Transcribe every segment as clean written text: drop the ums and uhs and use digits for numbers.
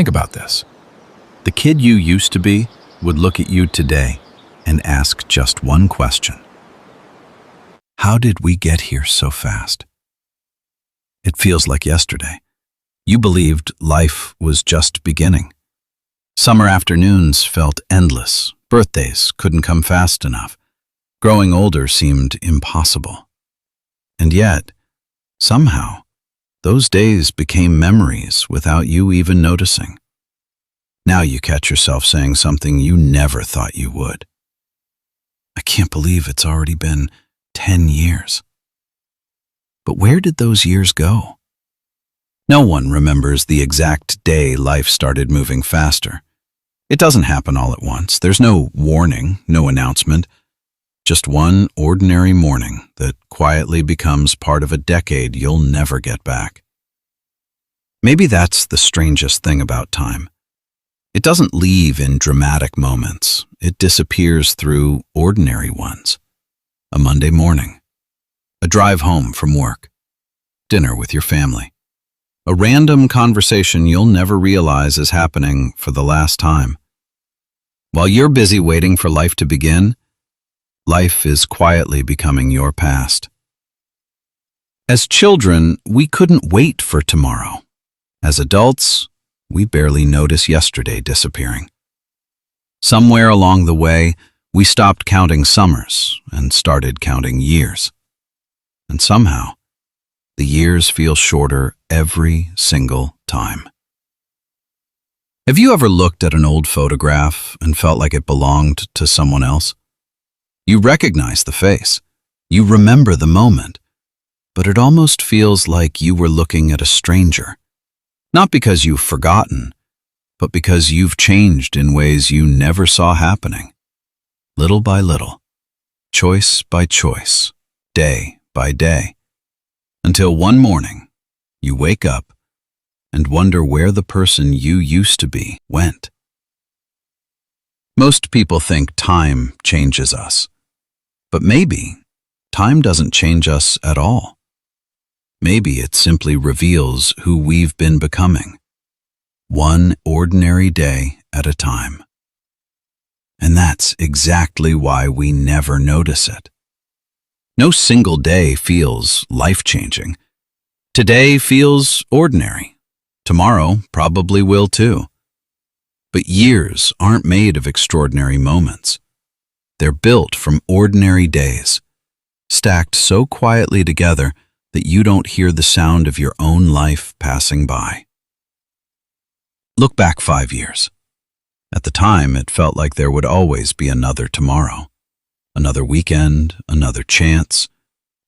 Think about this. The kid you used to be would look at you today and ask just one question. How did we get here so fast? It feels like yesterday. You believed life was just beginning. Summer afternoons felt endless. Birthdays couldn't come fast enough. Growing older seemed impossible. And yet, somehow, those days became memories without you even noticing. Now you catch yourself saying something you never thought you would. I can't believe it's already been 10 years. But where did those years go? No one remembers the exact day life started moving faster. It doesn't happen all at once. There's no warning, no announcement. Just one ordinary morning that quietly becomes part of a decade you'll never get back. Maybe that's the strangest thing about time. It doesn't leave in dramatic moments. It disappears through ordinary ones. A Monday morning, a drive home from work, dinner with your family, a random conversation you'll never realize is happening for the last time. While you're busy waiting for life to begin, life is quietly becoming your past. As children, we couldn't wait for tomorrow. As adults, we barely notice yesterday disappearing. Somewhere along the way, we stopped counting summers and started counting years. And somehow, the years feel shorter every single time. Have you ever looked at an old photograph and felt like it belonged to someone else? You recognize the face. You remember the moment. But it almost feels like you were looking at a stranger. Not because you've forgotten, but because you've changed in ways you never saw happening. Little by little, choice by choice, day by day, until one morning you wake up and wonder where the person you used to be went. Most people think time changes us, but maybe time doesn't change us at all. Maybe it simply reveals who we've been becoming, one ordinary day at a time. And that's exactly why we never notice it. No single day feels life-changing. Today feels ordinary. Tomorrow probably will too. But years aren't made of extraordinary moments. They're built from ordinary days, stacked so quietly together that you don't hear the sound of your own life passing by. Look back 5 years. At the time, it felt like there would always be another tomorrow, another weekend, another chance,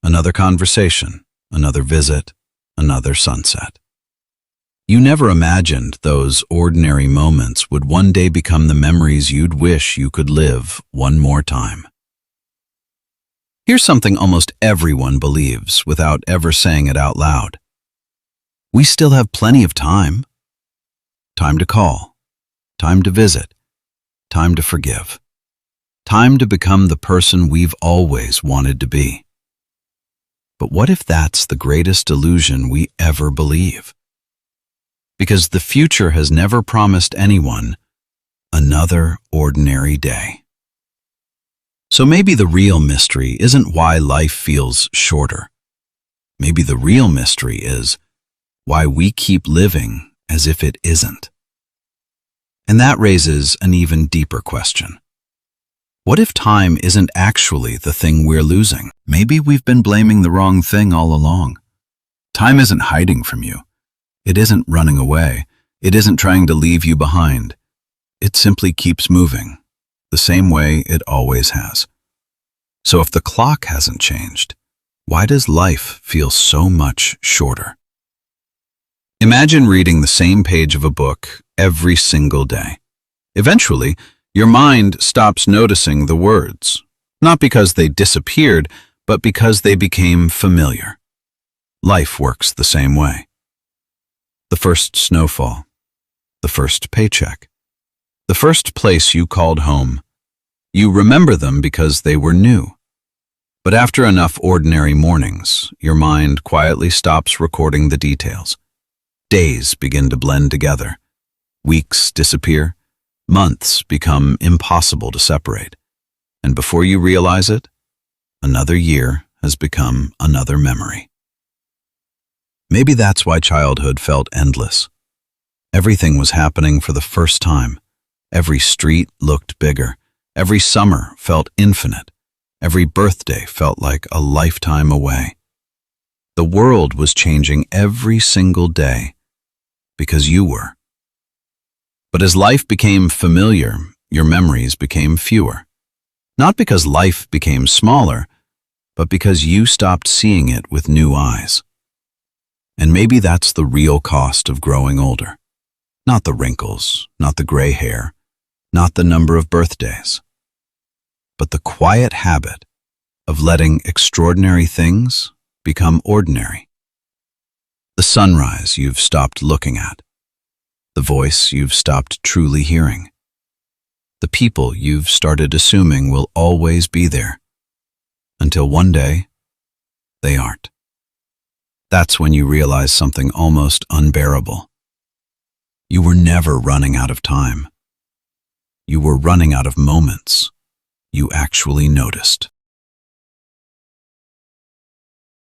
another conversation, another visit, another sunset. You never imagined those ordinary moments would one day become the memories you'd wish you could live one more time. Here's something almost everyone believes without ever saying it out loud. We still have plenty of time. Time to call. Time to visit. Time to forgive. Time to become the person we've always wanted to be. But what if that's the greatest illusion we ever believe? Because the future has never promised anyone another ordinary day. So maybe the real mystery isn't why life feels shorter. Maybe the real mystery is why we keep living as if it isn't. And that raises an even deeper question. What if time isn't actually the thing we're losing? Maybe we've been blaming the wrong thing all along. Time isn't hiding from you. It isn't running away. It isn't trying to leave you behind. It simply keeps moving, the same way it always has. So if the clock hasn't changed, why does life feel so much shorter? Imagine reading the same page of a book every single day. Eventually, your mind stops noticing the words, not because they disappeared, but because they became familiar. Life works the same way. The first snowfall, the first paycheck, the first place you called home. You remember them because they were new. But after enough ordinary mornings, your mind quietly stops recording the details. Days begin to blend together. Weeks disappear, months become impossible to separate, and before you realize it, another year has become another memory. Maybe that's why childhood felt endless. Everything was happening for the first time. Every street looked bigger. Every summer felt infinite. Every birthday felt like a lifetime away. The world was changing every single day because you were. But as life became familiar, your memories became fewer. Not because life became smaller, but because you stopped seeing it with new eyes. And maybe that's the real cost of growing older. Not the wrinkles, not the gray hair, not the number of birthdays, but the quiet habit of letting extraordinary things become ordinary. The sunrise you've stopped looking at, the voice you've stopped truly hearing, the people you've started assuming will always be there, until one day, they aren't. That's when you realize something almost unbearable. You were never running out of time. You were running out of moments you actually noticed.